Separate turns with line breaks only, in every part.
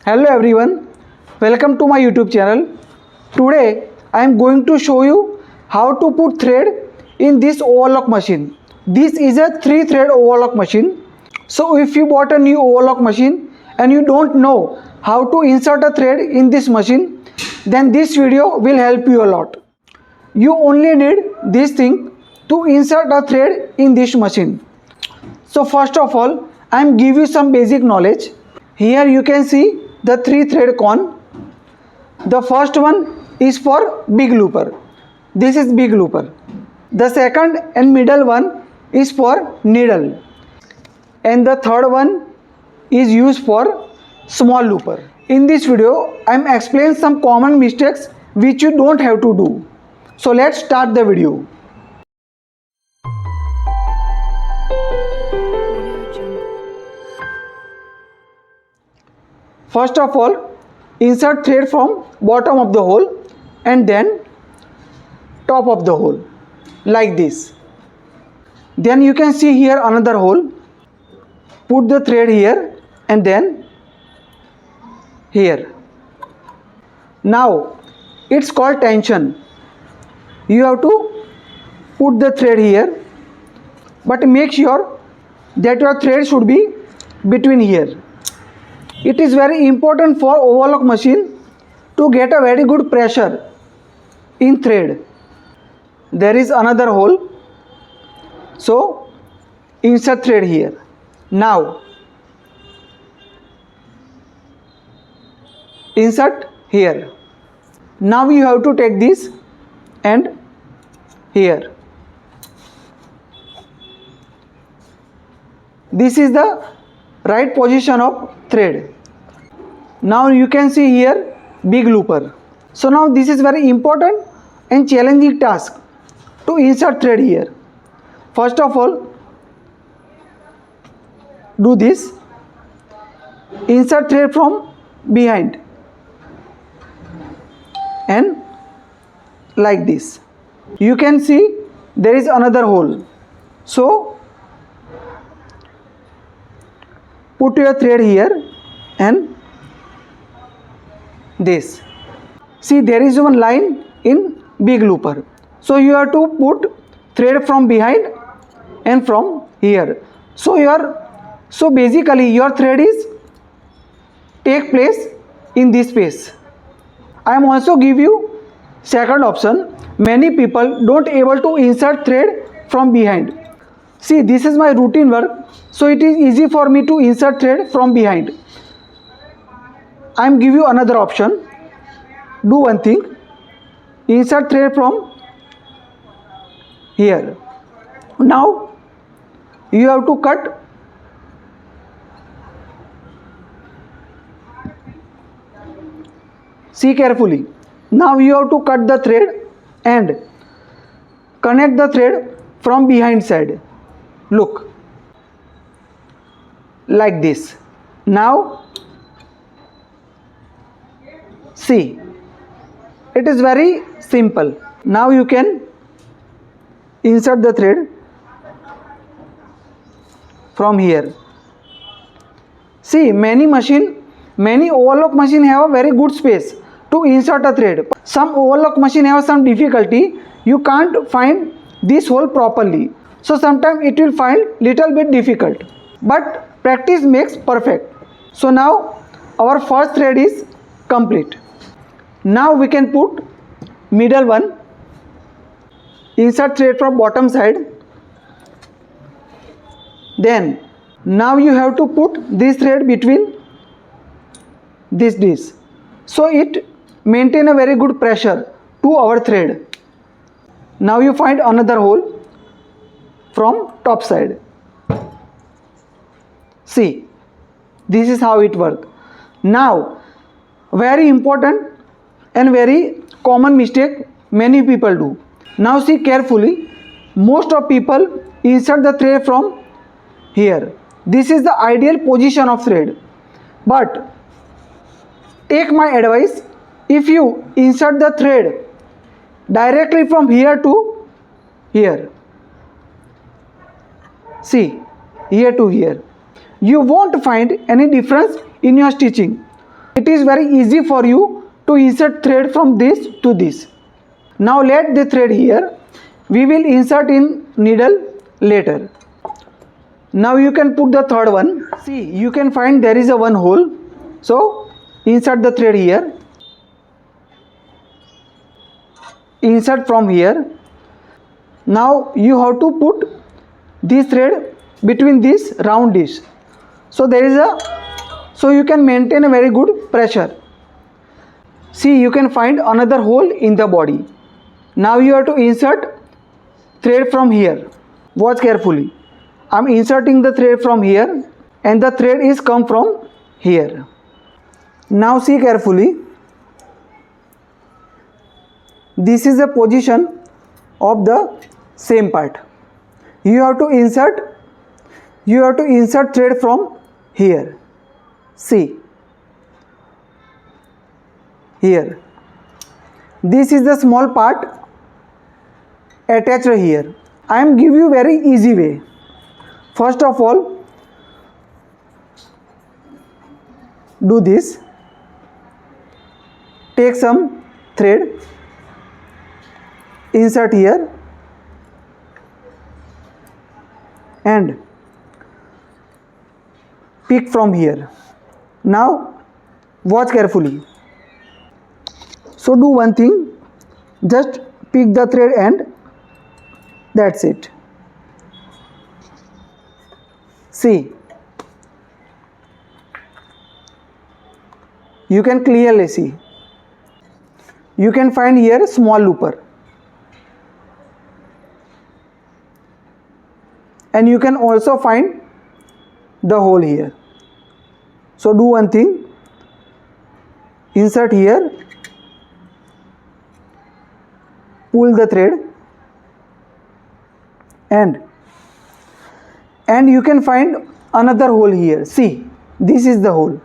Hello everyone, welcome to my YouTube channel. Today I am going to show you how to put thread in this overlock machine. This is a 3-thread overlock machine. So if you bought a new overlock machine and you don't know how to insert a thread in this machine, then this video will help you a lot. You only need this thing to insert a thread in this machine. So first of all, I am give you some basic knowledge. Here you can see the 3-thread cone. The first one is for big looper. This is big looper. The second and middle one is for needle. And the third one is used for small looper. In this video, I am explaining some common mistakes which you don't have to do. So let's start the video. First of all, insert thread from bottom of the hole and then top of the hole like this. Then you can see here another hole. Put the thread here and then here. Now it's called tension. You have to put the thread here, but make sure that your thread should be between here. It is very important for overlock machine to get a very good pressure in thread. There is another hole, so insert thread here. Now insert here. Now you have to take this and here. This is the right position of thread. Now you can see here big looper. So now this is very important and challenging task to insert thread here. First of all, do this. Insert thread from behind and like this. You can see there is another hole. So put your thread here and this. See, there is one line in big looper. So you have to put thread from behind and from here. So basically your thread is take place in this space. I am also give you second option. Many people don't able to insert thread from behind. See, this is my routine work, so it is easy for me to insert thread from behind. I am give you another option. Do one thing. Insert thread from here. Now you have to cut See carefully. Now you have to cut the thread and connect the thread from behind side. Look, like this. Now see, it is very simple. Now you can insert the thread from here. See, many overlock machine have a very good space to insert a thread. Some overlock machine have some difficulty. You can't find this hole properly. So sometimes it will find little bit difficult. But practice makes perfect. So now our first thread is complete. Now we can put middle one. Insert thread from bottom side. Then now you have to put this thread between this. So it maintain a very good pressure to our thread. Now you find another hole from top side. See, this is how it works. Now, very important and very common mistake many people do. Now see carefully. Most of people insert the thread from here. This is the ideal position of thread. But take my advice. If you insert the thread directly from here to here, see, here to here, you won't find any difference in your stitching. it is very easy for you to insert thread from this to this. Now let the thread here. We will insert in needle later. Now you can put the third one. See, you can find there is a one hole. So insert the thread here. Insert from here. Now you have to put this thread between this round dish. So you can maintain a very good pressure. See, you can find another hole in the body. Now you have to insert thread from here. Watch carefully. I am inserting the thread from here and the thread is come from here. Now see carefully. This is the position of the same part. You have to insert thread from here. See here. This is the small part attached here. I am give you very easy way. First of all, do this. Take some thread, insert here and pick from here. Now watch carefully. So do one thing, just pick the thread and that's it. See, you can clearly see. You can find here small looper and you can also find the hole here. So do one thing, insert here, pull the thread and you can find another hole here. See, this is the hole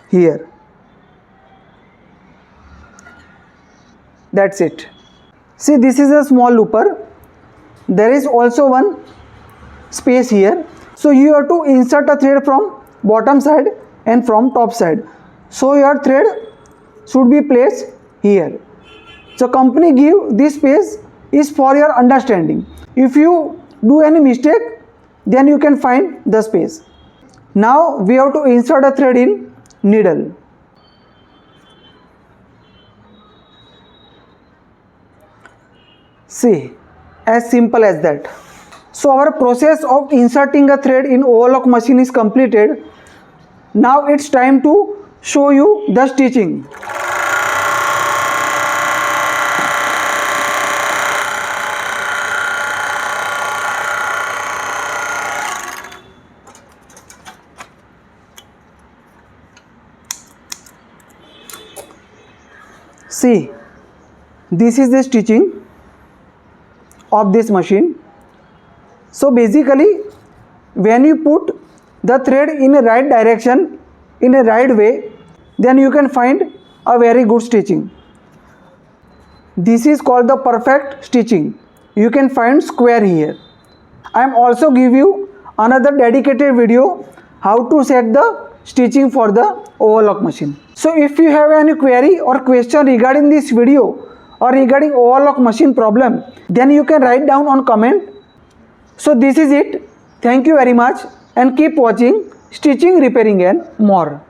here. That's it. See, this is a small looper. There is also one space here. So you have to insert a thread from bottom side and from top side. So your thread should be placed here. So company give this space is for your understanding. If you do any mistake, then you can find the space. Now we have to insert a thread in needle. See, as simple as that. So our process of inserting a thread in overlock machine is completed. Now it's time to show you the stitching. See, this is the stitching of this machine. So basically, when you put the thread in a right direction, in a right way, then you can find a very good stitching. This is called the perfect stitching. You can find square here. I am also give you another dedicated video how to set the stitching for the overlock machine. So if you have any query or question regarding this video or regarding overlock machine problem, then you can write down on comment. So this is it. Thank you very much and keep watching stitching, repairing and more.